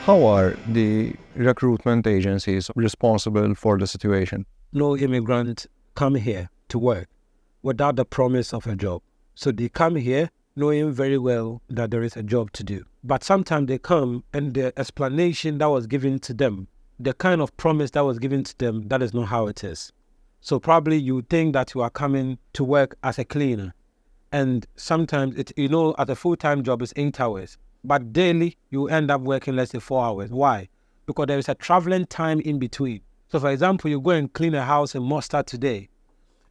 How are the recruitment agencies responsible for the situation? No immigrant come here to work without the promise of a job. So they come here knowing very well that there is a job to do. But sometimes they come and the explanation that was given to them, the kind of promise that was given to them, that is not how it is. So probably you think that you are coming to work as a cleaner. And sometimes, at a full-time job is 8 hours. But daily, you end up working, let's say, 4 hours. Why? Because there is a traveling time in between. So, for example, you go and clean a house in Mustard today,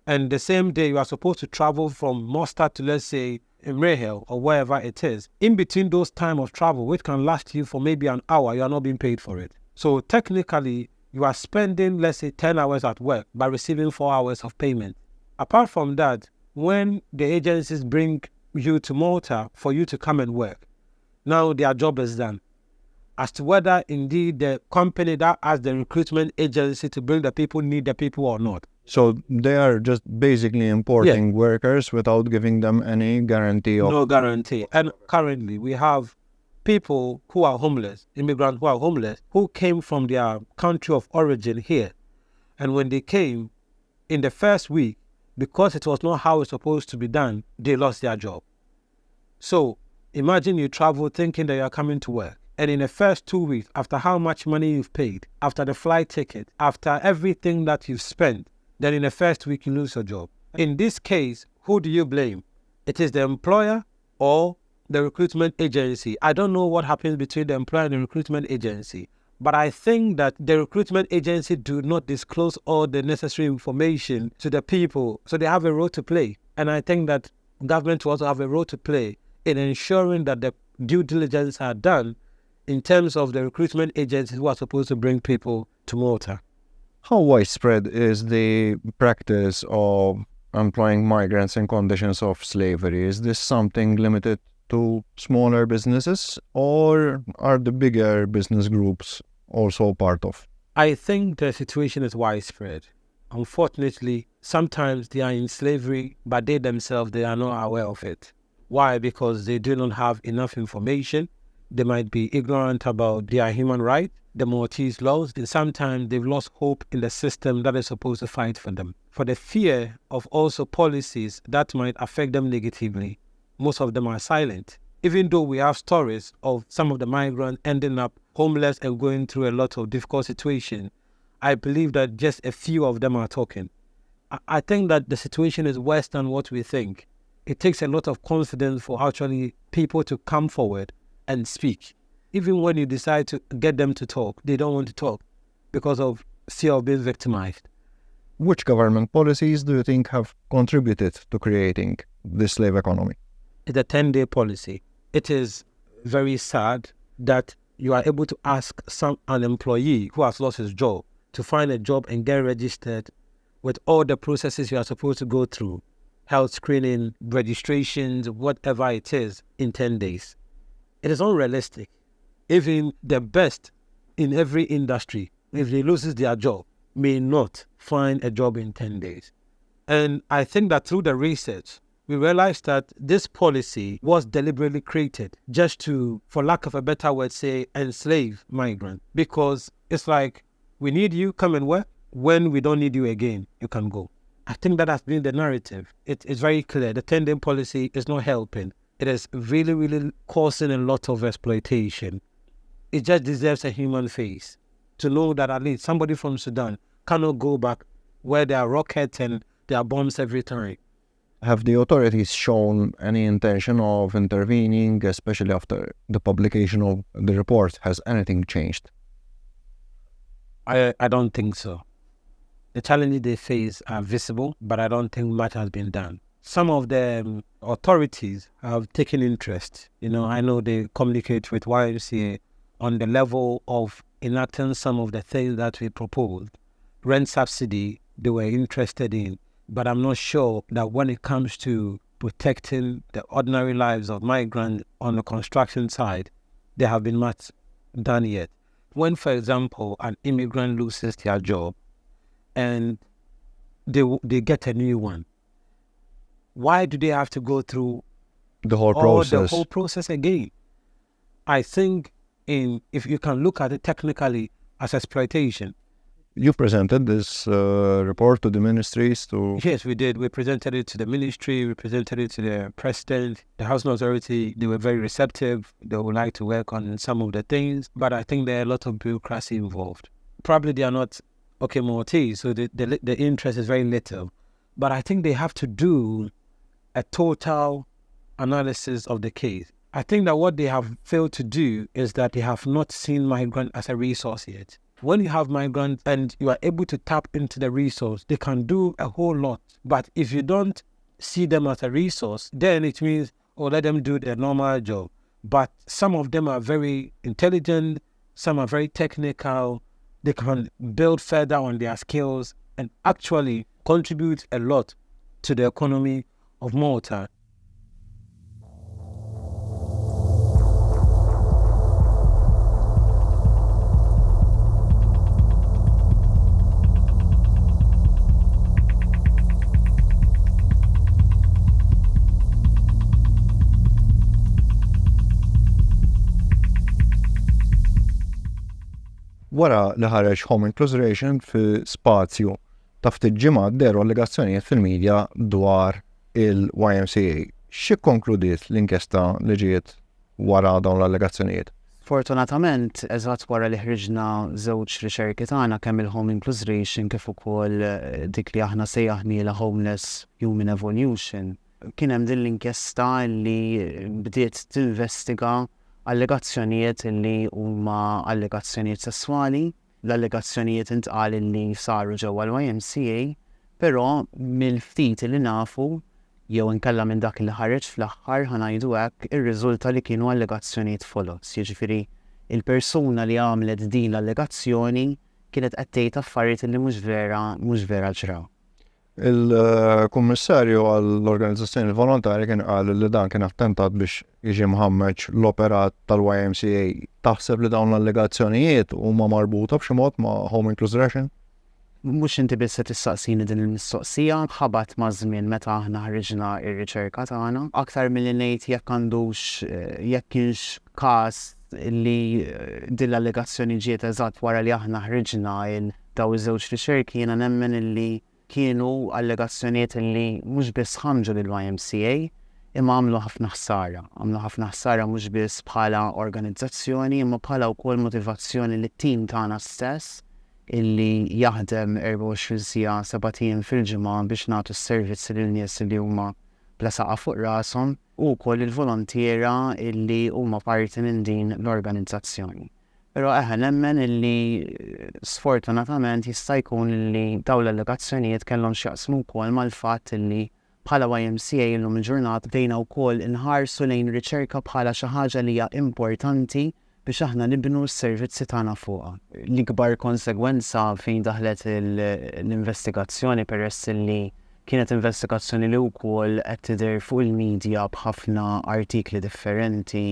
and the same day you are supposed to travel from Mustard to, let's say, in Rahel or wherever it is. In between those time of travel, which can last you for maybe an hour, you are not being paid for it. So technically, you are spending, let's say, 10 hours at work by receiving 4 hours of payment. Apart from that, when the agencies bring you to Malta for you to come and work, now their job is done. As to whether indeed the company that asked the recruitment agency to bring the people need the people or not. So they are just basically importing workers without giving them any guarantee of... No guarantee. And currently we have people who are homeless, immigrants who are homeless, who came from their country of origin here. And when they came in the first week, because it was not how it's supposed to be done, they lost their job. So imagine you travel thinking that you are coming to work. And in the first 2 weeks, after how much money you've paid, after the flight ticket, after everything that you've spent, then in the first week you lose your job. In this case, who do you blame? It is the employer or the recruitment agency. I don't know what happens between the employer and the recruitment agency, but I think that the recruitment agency do not disclose all the necessary information to the people, so they have a role to play. And I think that government will also have a role to play in ensuring that the due diligence are done in terms of the recruitment agencies who are supposed to bring people to Malta. How widespread is the practice of employing migrants in conditions of slavery? Is this something limited to smaller businesses, or are the bigger business groups also part of? I think the situation is widespread. Unfortunately, sometimes they are in slavery, but they themselves, they are not aware of it. Why? Because they do not have enough information. They might be ignorant about their human rights, the Maltese laws, and sometimes they've lost hope in the system that is supposed to fight for them. For the fear of also policies that might affect them negatively, most of them are silent. Even though we have stories of some of the migrants ending up homeless and going through a lot of difficult situations, I believe that just a few of them are talking. I think that the situation is worse than what we think. It takes a lot of confidence for actually people to come forward and speak. Even when you decide to get them to talk, they don't want to talk because of fear of being victimized. Which government policies do you think have contributed to creating this slave economy? It's a 10-day policy. It is very sad that you are able to ask an employee who has lost his job to find a job and get registered with all the processes you are supposed to go through, health screening, registrations, whatever it is, in 10 days. It is unrealistic. Even the best in every industry, if they loses their job, may not find a job in 10 days. And I think that through the research, we realized that this policy was deliberately created just to, for lack of a better word, say, enslave migrants. Because it's like, we need you, come and work. When we don't need you again, you can go. I think that has been the narrative. It is very clear. The 10-day policy is not helping. It is really, really causing a lot of exploitation. It just deserves a human face to know that at least somebody from Sudan cannot go back where there are rockets and there are bombs every time. Have the authorities shown any intention of intervening, especially after the publication of the report? Has anything changed? I don't think so. The challenges they face are visible, but I don't think much has been done. Some of the authorities have taken interest. I know they communicate with YMCA on the level of enacting some of the things that we proposed. Rent subsidy, they were interested in. But I'm not sure that when it comes to protecting the ordinary lives of migrants on the construction side, there have been much done yet. When, for example, an immigrant loses their job and they get a new one, why do they have to go through the whole process again? I think if you can look at it technically as exploitation. You presented this report to the ministries to... Yes, we did. We presented it to the ministry, we presented it to the president, the housing authority. They were very receptive. They would like to work on some of the things, but I think there are a lot of bureaucracy involved. Probably they are not Maltese, so the interest is very little. But I think they have to do a total analysis of the case. I think that what they have failed to do is that they have not seen migrant as a resource yet. When you have migrants and you are able to tap into the resource, they can do a whole lot. But if you don't see them as a resource, then it means, let them do their normal job. But some of them are very intelligent, some are very technical, they can build further on their skills and actually contribute a lot to the economy of Malta. Wara li ħareġ Home Inclusion fi spazju ta' ftit ġimgħat deru allegazzjonijiet fil-medja dwar il-YMCA. Xi konkludiet l-inkjesta li ġiet wara dawn l-allegazzjonijiet? Fortunatament, eżatt wara li ħriġna żewġ riċerki tagħna kemm il-Home Inclusion kif ukoll dik li aħna sejjaħnielha Homeless Human Evolution, kien hemm din l-inkjesta li bdiet tinvestiga allegazzjonijiet li huma allegazzjonijiet sesswali, l-allegazzjonijiet intqal li saru ġewwa l-YMCA, però mill-ftit li nafu jew inkella minn dak li ħareġ fl-aħħar ħanajdu hekk ir-riżulta li kienu allegazzjonijiet folos. Jiġifieri il-persuna li għamlet din l-allegazzjoni kienet qed tgħid affarijiet li mhux vera ġraw. Il-Kummissarju għall-Organizzazzjoni Volontari kien qal li dan kien attentat biex jiġi mħammeġ l-operat tal-YMCA. Taħseb li dawn l-allegazzjonijiet huma marbuta b'xi mod ma' Home Inclusion? Mhux inti biss se tistaqsini din il-mistoqsija, ħabat ma' żmien meta aħna ħriġna r-riċerka tagħna. Aktar milli ngħid jekk kienx każ li din l-allegazzjoni ġiet eżatt wara li aħna ħriġna daw iż-żewġ riċerki, jiena nemmen illi kienu allegazzjonijiet li mhux biss ħamġu lill-YMCA imma għamlu ħafna ħsara. Għamlu ħafna ħsara mhux biss bħala organizzazzjoni imma bħala wkoll motivazzjoni lit-tim tagħna stess illi jaħdem 24 siegħa 7 fil-ġimgħa biex nagħtu s-servizzi lil nies li huma bla saqqa fuq rashom u wkoll il-volontiera illi huma parti minn din l-organizzazzjoni. Pero nemmen illi sfortunatament jista' jkun illi dawn l-allegazzjonijiet kellhom x'jaqsmu wkoll mal-fatt illi bħala YMCA llum il-ġurnata bdejna wkoll inħarsu lejn riċerka bħala xi ħaġa li hija importanti biex aħna nibnu s-servizzi tagħna fuqha. L-ikbar konsegwenza fejn daħlet l-investigazzjoni peress illi kienet investigazzjoni li wkoll qed tidher fuq il-medja b'ħafna artikli differenti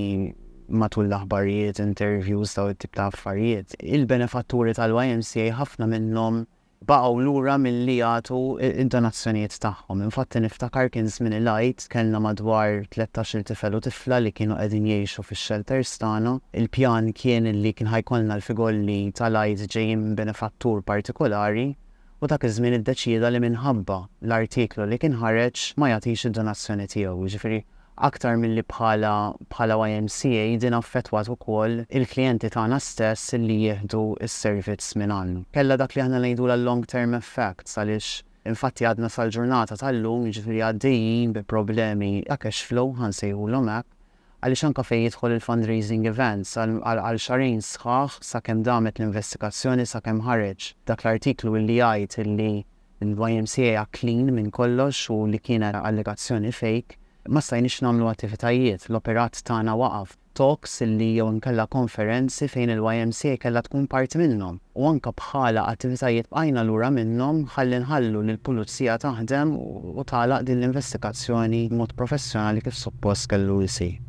matul l-aħbarijiet, interviews daw it-tip ta' affarijiet. Il-benefatturi tal-YMCA ħafna minnhom baqgħu lura milli jagħtu id-donazzjonijiet tagħhom. Infatti niftakar kien żmien il-għid kellna madwar 13 tifel u tifla li kienu qegħdin jgħixu fix-shelters tagħna. Il-pjan kien li kien ħajkollna l-figolli tal-għid ġejjin benefattur partikolari u dak iż-żmien iddeċieda li minħabba l-artiklu li kien ħareġ ma jagħtix id-donazzjoni tiegħu. Jiġifieri aktar milli bħala YMCA din affettwat ukoll il-klijenti tagħna stess li jieħdu s-servizz minn għandu. Kellha dak li aħna ngħidu long term effects għaliex infatti għadna sal-ġurnata tal-lum jiġifieri għaddejjin bi problemi cash flow ħansejħulhom hekk għaliex anke fejn jidħol il-fundraising events għal xarejn sħaħ sakemm damet l-investigazzjoni sakemm ħareġ dak l-artiklu li jgħid illi l-YMCA clean minn kollox u li kienet allegazzjoni fake. Ma stajniex nagħmlu attivitajiet, l-operat tagħna waqaf. Talks illi jew inkella konferenzi fejn il-YMCA kellha tkun parti minnhom. U anke bħala attivitajiet bqajna lura minnhom ħalli nħallu lill pulizija taħdem u tagħlaq din l-investigazzjoni b'mod professjonali kif suppost kellu jsir.